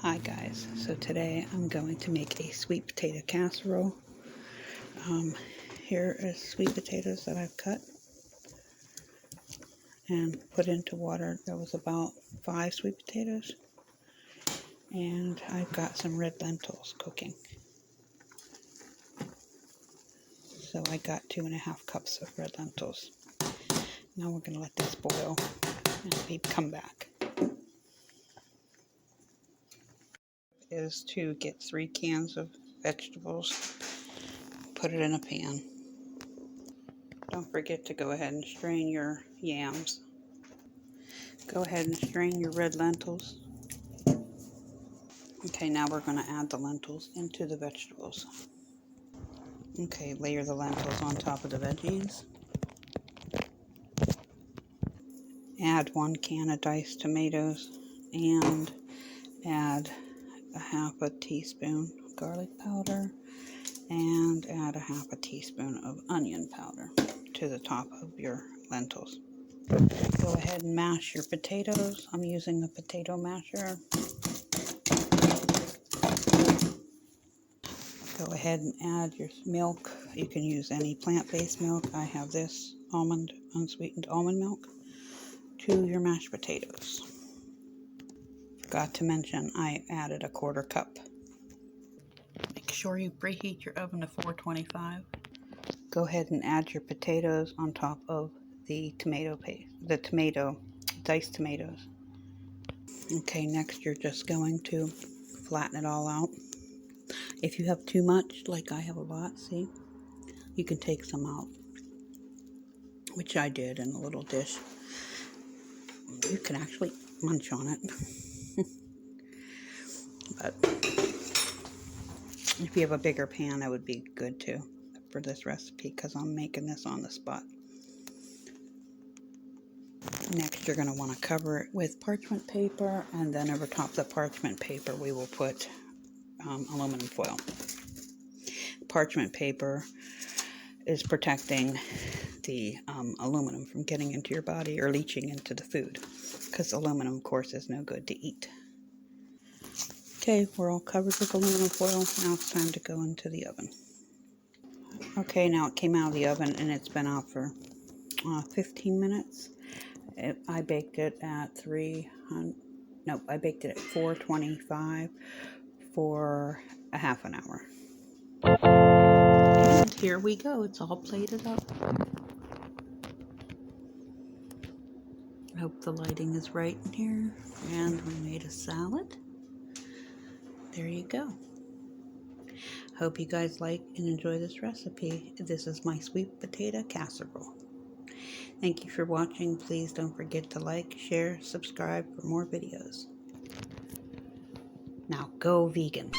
Hi guys, so today I'm going to make a sweet potato casserole. Here is sweet potatoes that I've cut and put into water. There was about 5 sweet potatoes, and I've got some red lentils cooking. So I got 2.5 cups of red lentils. Now we're going to let this boil and maybe come back. Is to get 3 cans of vegetables, put it in a pan. Don't forget to go ahead and strain your yams. Go ahead and strain your red lentils. Okay, now we're going to add the lentils into the vegetables. Okay, layer the lentils on top of the veggies. Add 1 can of diced tomatoes and add a 1/2 teaspoon of garlic powder and add a 1/2 teaspoon of onion powder to the top of your lentils. Go ahead and mash your potatoes. I'm using a potato masher. Go ahead and add your milk. You can use any plant-based milk. I have this unsweetened almond milk to your mashed potatoes. Forgot to mention I added a 1/4 cup. Make sure you preheat your oven to 425. Go ahead and add your potatoes on top of the tomato paste, diced tomatoes. Okay, next you're just going to flatten it all out. If you have too much, like I have a lot, see, you can take some out, which I did in a little dish. You can actually munch on it. But if you have a bigger pan, that would be good too for this recipe, because I'm making this on the spot. Next, you're going to want to cover it with parchment paper, and then over top the parchment paper we will put aluminum foil. Parchment paper is protecting the aluminum from getting into your body or leaching into the food, because aluminum, of course, is no good to eat. Okay, we're all covered with aluminum foil. Now it's time to go into the oven. Okay, now it came out of the oven and it's been out for 15 minutes. I baked it at 425 for a 1/2 hour. And here we go. It's all plated up. I hope the lighting is right in here. And we made a salad. There you go. Hope you guys like and enjoy this recipe. This is my sweet potato casserole. Thank you for watching. Please don't forget to like, share, subscribe for more videos. Now go vegan.